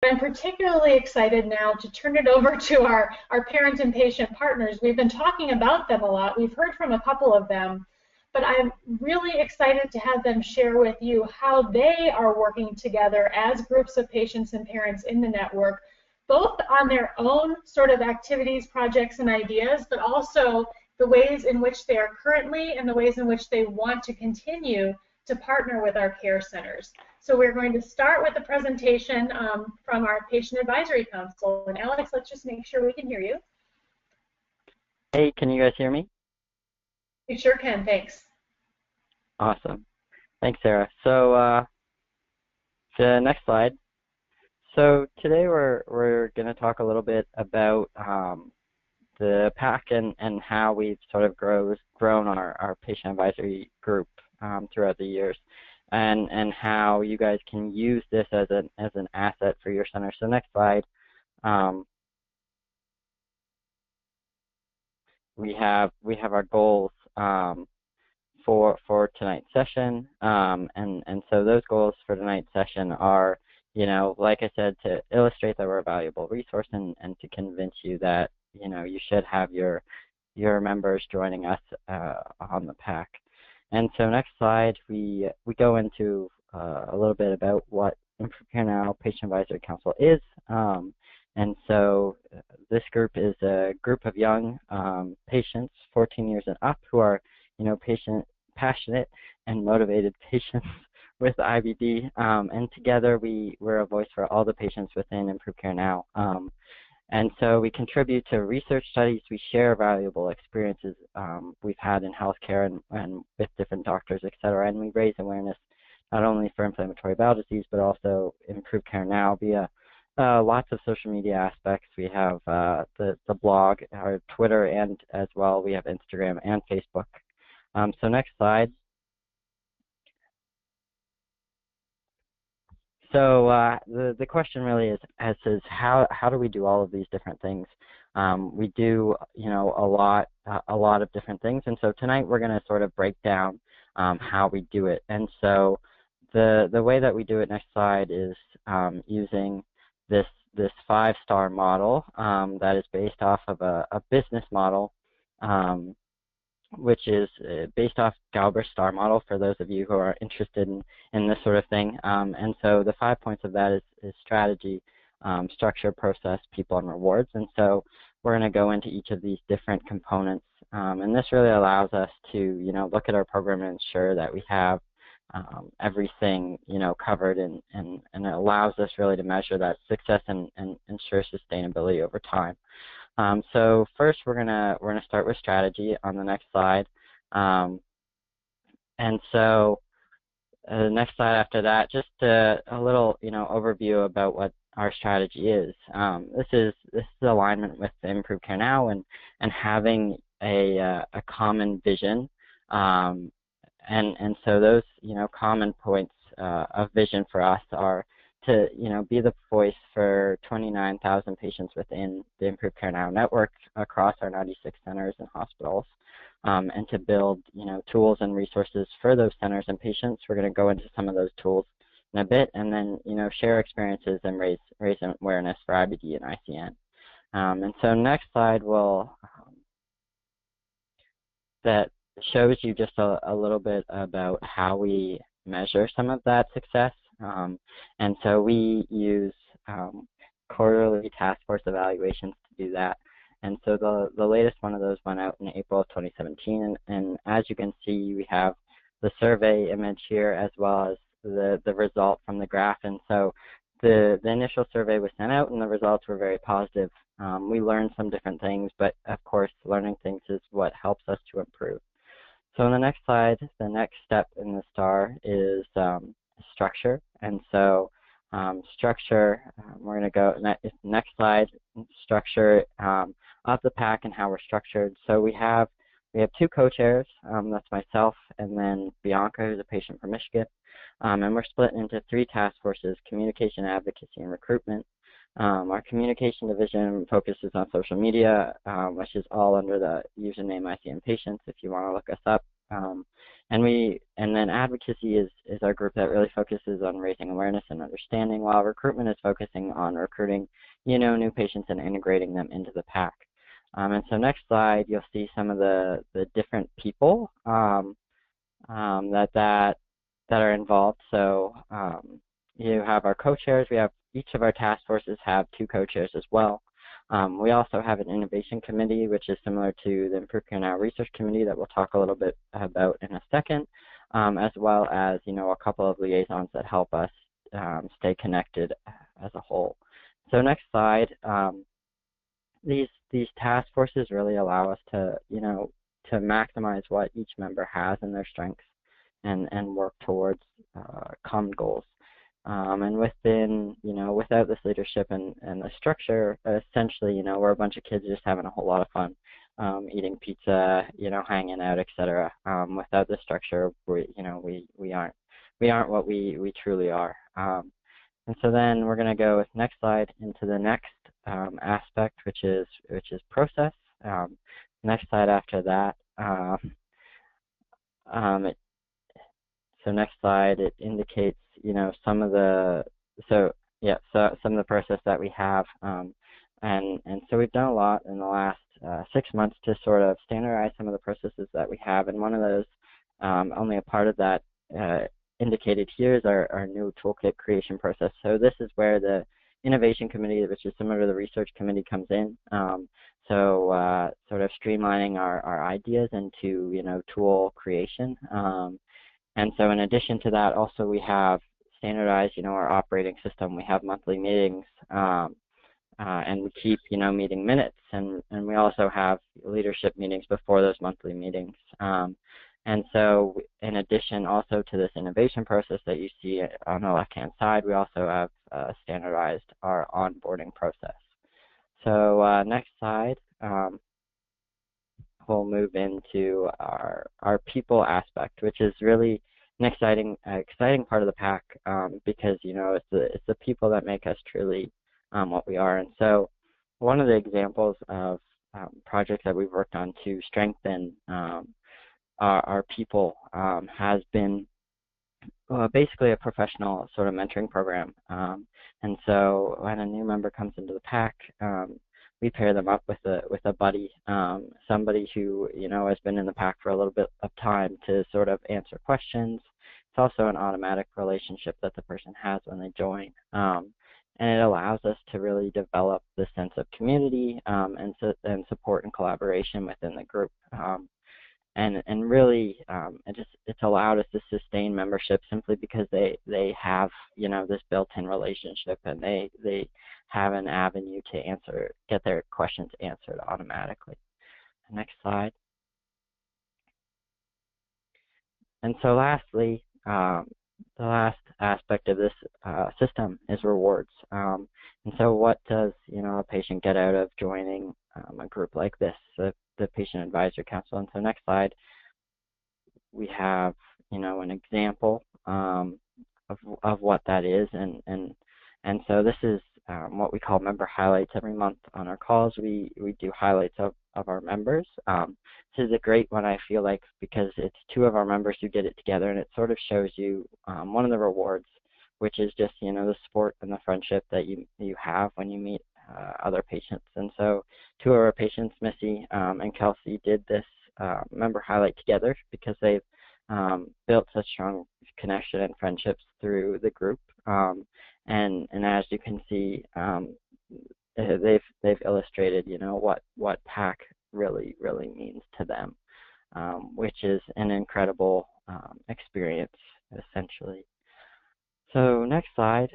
I'm particularly excited now to turn it over to our parent and patient partners. We've been talking about them a lot. We've heard from a couple of them, but I'm really excited to have them share with you how they are working together as groups of patients and parents in the network, both on their own sort of activities, projects, and ideas, but also the ways in which they are currently and the ways in which they want to continue to partner with our care centers. So we're going to start with a presentation from our Patient Advisory Council. And Alex, let's just make sure we can hear you. Hey, can you guys hear me? We sure can, thanks. Awesome. Thanks, Sarah. So the next slide. So today we're going to talk a little bit about the PAC and how we've sort of grown our patient advisory group throughout the years, and how you guys can use this as an asset for your center. So next slide. We have our goals for tonight's session, and so those goals for tonight's session are, you know, like I said, to illustrate that we're a valuable resource and to convince you that, you know, you should have your members joining us on the PAC. And so next slide, we go into a little bit about what Improved Care Now Patient Advisory Council is. And so this group is a group of young patients, 14 years and up, who are, you know, passionate and motivated patients with IBD. And together we're a voice for all the patients within Improved Care Now. And so we contribute to research studies, we share valuable experiences we've had in healthcare and with different doctors, et cetera, and we raise awareness not only for inflammatory bowel disease, but also Improved Care Now via lots of social media aspects. We have the blog, our Twitter, and as well we have Instagram and Facebook. So next slide. So the question really is how do we do all of these different things? We do, you know, a lot of different things, and so tonight we're going to sort of break down how we do it. And so the way that we do it, next slide, is using this 5-star model that is based off of a business model, which is based off Galbraith's star model for those of you who are interested in this sort of thing. And so the 5 points of that is strategy, structure, process, people, and rewards. And so we're going to go into each of these different components. And this really allows us to, you know, look at our program and ensure that we have everything, you know, covered, and it allows us really to measure that success and ensure sustainability over time. So first we're gonna start with strategy on the next slide, and so the next slide after that, just a little, you know, overview about what our strategy is. This is alignment with Improved Care Now and having a common vision, and so those, you know, common points of vision for us are to, you know, be the voice for 29,000 patients within the Improved Care Now network across our 96 centers and hospitals, and to build, you know, tools and resources for those centers and patients. We're going to go into some of those tools in a bit, and then, you know, share experiences and raise awareness for IBD and ICN. And so next slide will that shows you just a little bit about how we measure some of that success. And so we use quarterly task force evaluations to do that. And so the latest one of those went out in April of 2017. And as you can see, we have the survey image here as well as the result from the graph. And so the initial survey was sent out and the results were very positive. We learned some different things, but of course learning things is what helps us to improve. So on the next slide, the next step in the STAR is structure. And so structure, we're going to go next slide, structure of the PAC and how we're structured. So we have 2 co-chairs, that's myself and then Bianca, who's a patient from Michigan, and we're split into 3 task forces: communication, advocacy, and recruitment. Our communication division focuses on social media, which is all under the username ICN Patients if you want to look us up. And then advocacy is our group that really focuses on raising awareness and understanding, while recruitment is focusing on recruiting, new patients and integrating them into the pack. And so next slide, you'll see some of the different people that are involved. So you have our co-chairs. We have each of our task forces have 2 co-chairs as well. We also have an innovation committee, which is similar to the Improved Care Now Research Committee that we'll talk a little bit about in a second, as well as a couple of liaisons that help us stay connected as a whole. So next slide. These task forces really allow us to to maximize what each member has and their strengths, and work towards common goals. And without this leadership and the structure, essentially, we're a bunch of kids just having a whole lot of fun, eating pizza, hanging out, etc. Without the structure, we aren't what we truly are. And so then we're going to go with next slide into the next aspect, which is process. Next slide after that. So next slide, it indicates some of the some of the process that we have, and so we've done a lot in the last 6 months to sort of standardize some of the processes that we have, and one of those, only a part of that indicated here, is our new toolkit creation process. So this is where the innovation committee, which is similar to the research committee, comes in. So sort of streamlining our ideas into tool creation. And so in addition to that, also we have standardized our operating system. We have monthly meetings, and we keep meeting minutes, and we also have leadership meetings before those monthly meetings. And so in addition also to this innovation process that you see on the left-hand side, we also have standardized our onboarding process. So next slide, we'll move into our people aspect, which is really an exciting part of the pack, because it's the people that make us truly what we are. And so one of the examples of projects that we've worked on to strengthen our people has been basically a professional sort of mentoring program. And so when a new member comes into the pack, we pair them up with a buddy, somebody who has been in the pack for a little bit of time to sort of answer questions. It's also an automatic relationship that the person has when they join, and it allows us to really develop the sense of community and support and collaboration within the group. And really, it's allowed us to sustain membership simply because they have this built-in relationship, and they have an avenue to get their questions answered automatically. Next slide. And so lastly, the last aspect of this system is rewards. And so what does a patient get out of joining a group like this, the Patient Advisory Council? And so next slide, we have an example of what that is, and so this is what we call member highlights. Every month on our calls, we do highlights of our members. This is a great one, I feel like, because it's 2 of our members who did it together, and it sort of shows you one of the rewards, which is just the support and the friendship that you have when you meet other patients. And so 2 of our patients, Missy and Kelsey, did this member highlight together because they've built such strong connection and friendships through the group. And as you can see, they've illustrated what PAC really means to them, which is an incredible experience, essentially. So next slide.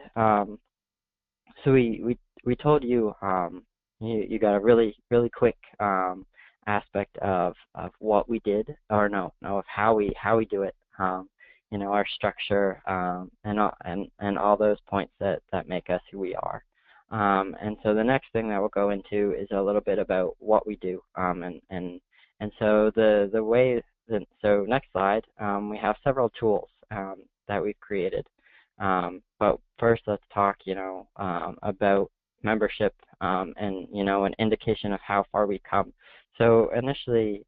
So we told you you got a really quick aspect of what we did, or of how we do it. Our structure and all those points that make us who we are. And so the next thing that we'll go into is a little bit about what we do. And so the way that, so next slide, we have several tools that we've created. But first, let's talk about membership and an indication of how far we come. So initially,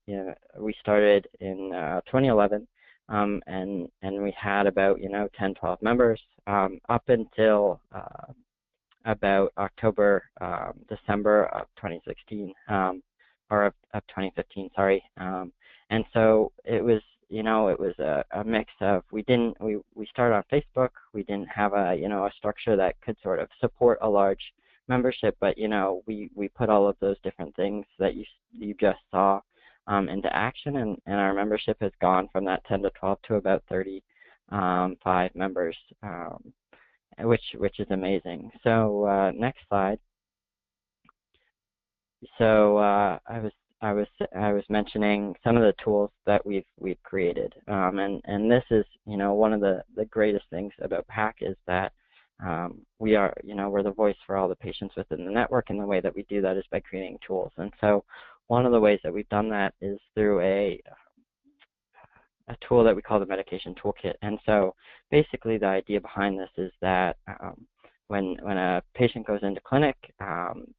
we started in 2011 and we had about 10, 12 members up until about October, December of 2016, or of 2015, sorry. And so it was, it was a mix of, we started on Facebook. We didn't have a structure that could sort of support a large membership, but we put all of those different things that you just saw into action, and our membership has gone from that 10 to 12 to about 35 members, which is amazing. So next slide. So I was mentioning some of the tools that we've created, and this is one of the greatest things about PAC is that we're the voice for all the patients within the network, and the way that we do that is by creating tools. And so one of the ways that we've done that is through a tool that we call the Medication Toolkit. And so basically the idea behind this is that when a patient goes into clinic,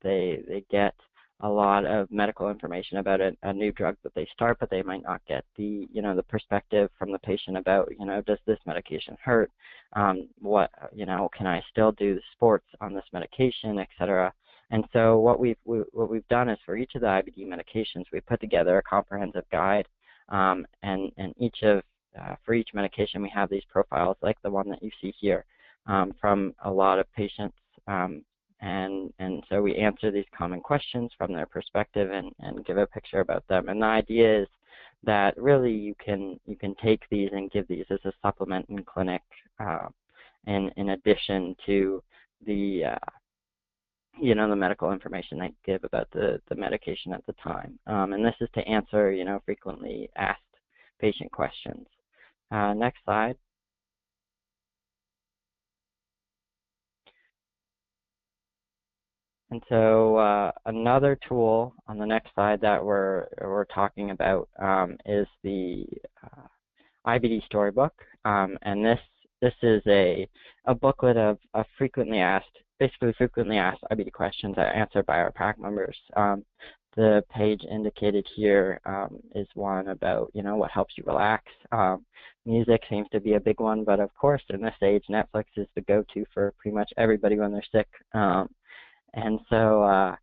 they get a lot of medical information about a new drug that they start, but they might not get the perspective from the patient about does this medication hurt, what can I still do the sports on this medication, etc. And so what we've done is for each of the IBD medications, we put together a comprehensive guide, and for each medication we have these profiles like the one that you see here from a lot of patients. And so we answer these common questions from their perspective and give a picture about them. And the idea is that really you can take these and give these as a supplement in clinic, in addition to the the medical information they give about the medication at the time. And this is to answer frequently asked patient questions. Next slide. And so another tool on the next slide that we're talking about is the IBD Storybook, and this is a booklet of frequently asked IBD questions that are answered by our PAC members. The page indicated here is one about what helps you relax. Music seems to be a big one, but of course in this age Netflix is the go-to for pretty much everybody when they're sick. And so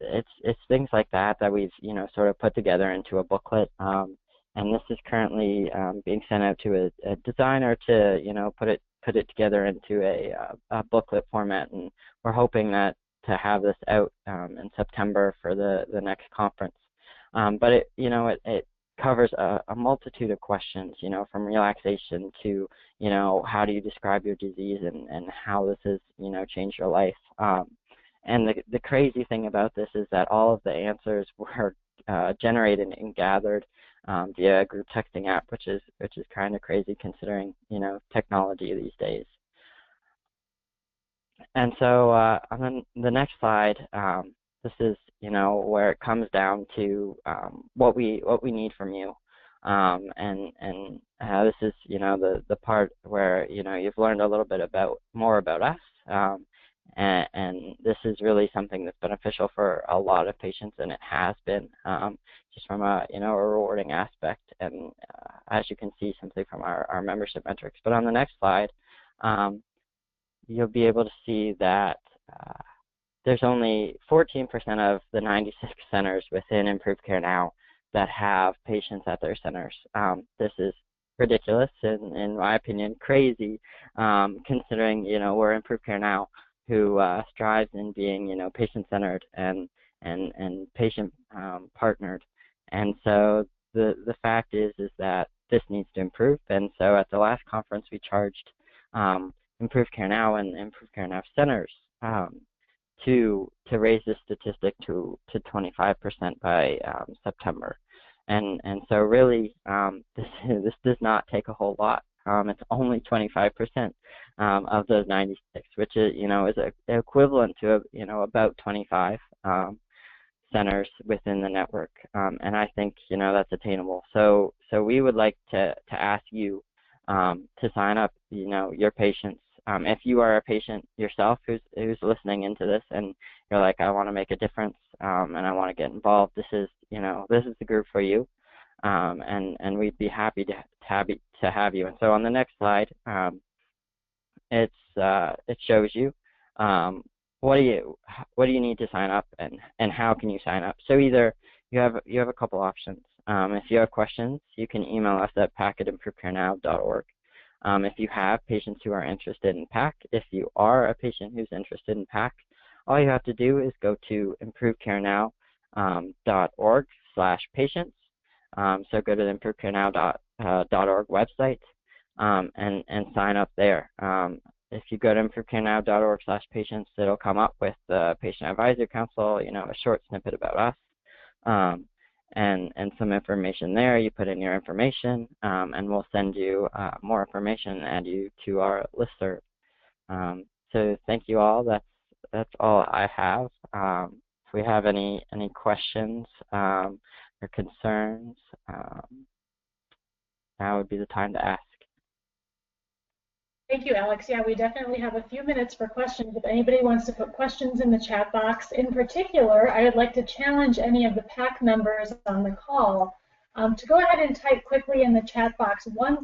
it's things like that we've sort of put together into a booklet, and this is currently being sent out to a designer to put it together into a booklet format, and we're hoping that to have this out in September for the next conference. But it covers a multitude of questions, from relaxation to how do you describe your disease and how this has changed your life. And the crazy thing about this is that all of the answers were generated and gathered via a group texting app, which is kind of crazy considering technology these days. And so on the next slide, this is where it comes down to what we need from you, and this is the part where you've learned a little bit more about us. And this is really something that's beneficial for a lot of patients, and it has been just from a rewarding aspect, and as you can see simply from our membership metrics. But on the next slide, you'll be able to see that there's only 14% of the 96 centers within Improved Care Now that have patients at their centers. This is ridiculous, and in my opinion, crazy, considering we're Improved Care Now, who strives in being, patient-centered and patient partnered. And so the fact is that this needs to improve. And so at the last conference, we charged Improved Care Now and Improved Care Now centers to raise this statistic to 25% by September. And so really, this does not take a whole lot. It's only 25% of those 96, which is is equivalent to about 25 centers within the network, and I think that's attainable. So we would like to ask you to sign up your patients. If you are a patient yourself who's listening into this and you're like, I want to make a difference and I want to get involved, this is the group for you. and we'd be happy to have you. And so on the next slide, it shows you what do you need to sign up, and how can you sign up. So either you have a couple options. If you have questions, you can email us at pack@improvecarenow.org. If you have patients who are interested in PAC, if you are a patient who's interested in PAC, all you have to do is go to improvecarenow.org/patients. So go to the improvecarenow.org website and sign up there. If you go to improvecarenow.org/patients, it'll come up with the Patient Advisory Council, a short snippet about us, and some information there. You put in your information, and we'll send you more information and add you to our listserv. So thank you all. That's all I have. If we have any questions or concerns, now would be the time to ask. Thank you, Alex. Yeah, we definitely have a few minutes for questions. If anybody wants to put questions in the chat box, in particular, I would like to challenge any of the PAC members on the call to go ahead and type quickly in the chat box one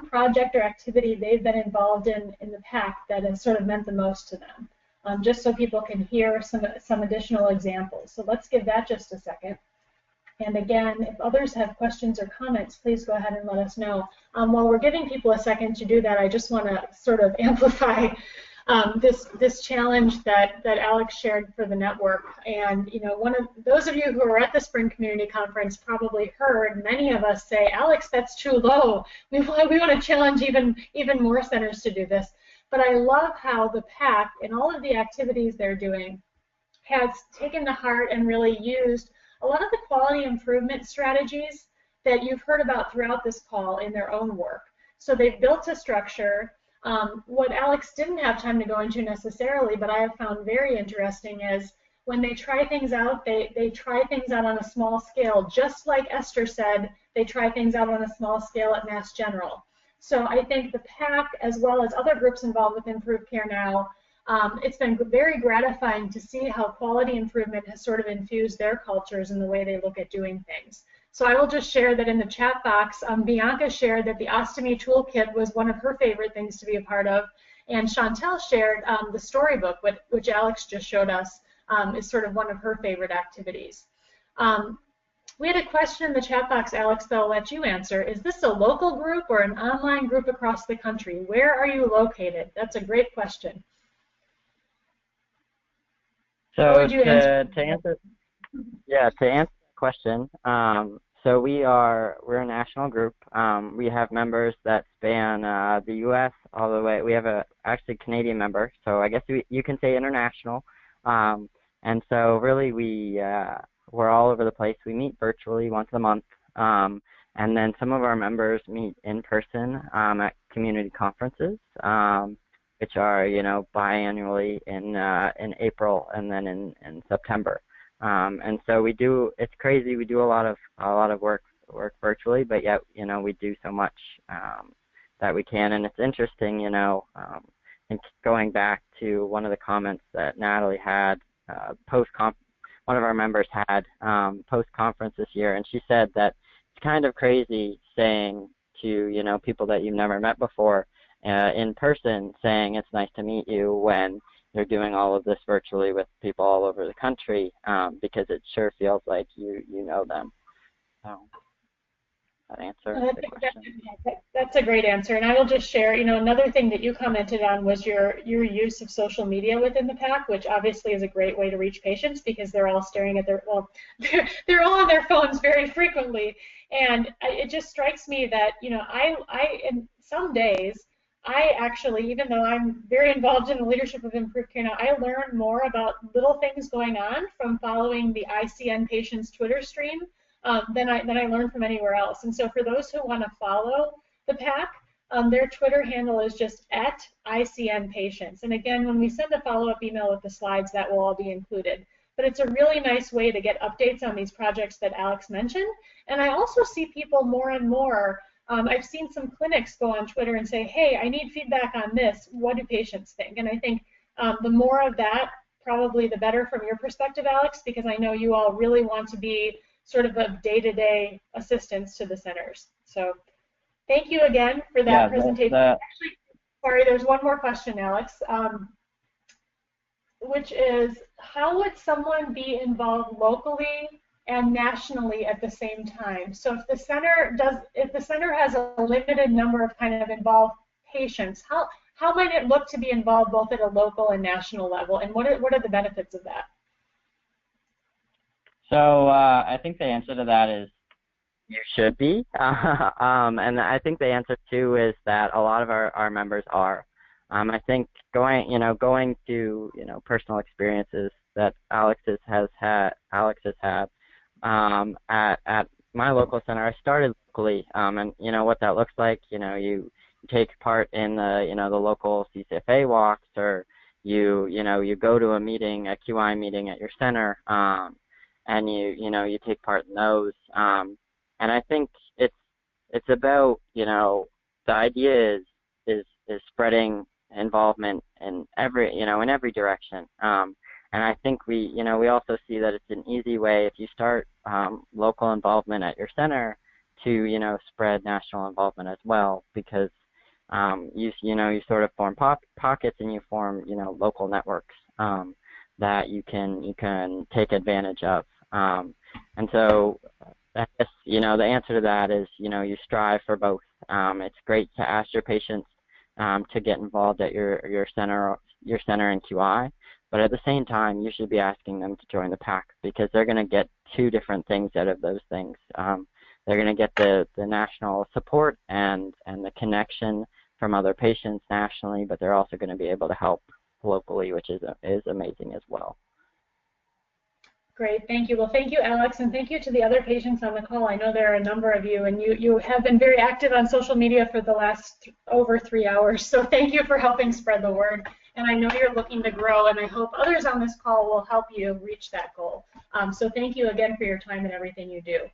project or activity they've been involved in the PAC that has sort of meant the most to them, just so people can hear some additional examples. So let's give that just a second. And again, if others have questions or comments, please go ahead and let us know. While we're giving people a second to do that, I just want to sort of amplify this challenge that Alex shared for the network. And those of you who are at the Spring Community Conference probably heard many of us say, Alex, that's too low. We want to challenge even more centers to do this. But I love how the PAC and all of the activities they're doing has taken to heart and really used a lot of the quality improvement strategies that you've heard about throughout this call in their own work. So they've built a structure. What Alex didn't have time to go into necessarily, but I have found very interesting, is when they try things out, they try things out on a small scale. Just like Esther said, they try things out on a small scale at Mass General. So I think the PAC, as well as other groups involved with Improved Care Now, it's been very gratifying to see how quality improvement has sort of infused their cultures in the way they look at doing things. So I will just share that in the chat box, Bianca shared that the Ostomy Toolkit was one of her favorite things to be a part of, and Chantel shared the storybook, which Alex just showed us, is sort of one of her favorite activities. We had a question in the chat box, Alex, that I'll let you answer. Is this a local group or an online group across the country? Where are you located? That's a great question. So to answer the question, so we're a national group. We have members that span the U.S. all the way. We have actually Canadian member, so I guess you can say international. And so really we're all over the place. We meet virtually once a month, and then some of our members meet in person at community conferences, which are biannually in April and then in September. And so it's crazy. We do a lot of work virtually, but yet we do so much that we can. And it's interesting, and going back to one of the comments that Natalie had one of our members had post-conference this year, and she said that it's kind of crazy saying to people that you've never met before in person, saying it's nice to meet you when you're doing all of this virtually with people all over the country, because it sure feels like you know them. So that answer the question. That's a great answer, and I will just share. Another thing that you commented on was your use of social media within the PAC, which obviously is a great way to reach patients because they're all staring at they're all on their phones very frequently, and it just strikes me that I in some days I actually, even though I'm very involved in the leadership of Improved Care Now, I learn more about little things going on from following the ICN patients' Twitter stream than I learned from anywhere else. And so for those who want to follow the PAC, their Twitter handle is just @ICN patients. And again, when we send a follow-up email with the slides, that will all be included. But it's a really nice way to get updates on these projects that Alex mentioned. And I also see people more and more. I've seen some clinics go on Twitter and say, hey, I need feedback on this. What do patients think? And I think the more of that, probably the better from your perspective, Alex, because I know you all really want to be sort of day-to-day assistance to the centers. So thank you again for that Yeah, presentation. Actually, sorry, there's one more question, Alex, which is, how would someone be involved locally and nationally at the same time? So if the center has a limited number of kind of involved patients, how might it look to be involved both at a local and national level, and what are the benefits of that? So I think the answer to that is you should be, and I think the answer too is that a lot of our members are. I think going to personal experiences that Alex has had at my local center. I started locally, and what that looks like. You take part in the local CCFA walks, or you go to a meeting, a QI meeting at your center, and you take part in those. And I think it's about the idea is spreading involvement in every direction. And I think we also see that it's an easy way if you start local involvement at your center to spread national involvement as well, because you sort of form pockets, and you form local networks that you can take advantage of. And so I guess the answer to that is you strive for both. It's great to ask your patients to get involved at your center in QI, but at the same time you should be asking them to join the pack, because they're going to get two different things out of those things. They're going to get the national support and the connection from other patients nationally, but they're also going to be able to help locally, which is amazing as well. Great, thank you. Well, thank you, Alex, and thank you to the other patients on the call. I know there are a number of you, and you have been very active on social media for the last over 3 hours, so thank you for helping spread the word. And I know you're looking to grow, and I hope others on this call will help you reach that goal. So thank you again for your time and everything you do.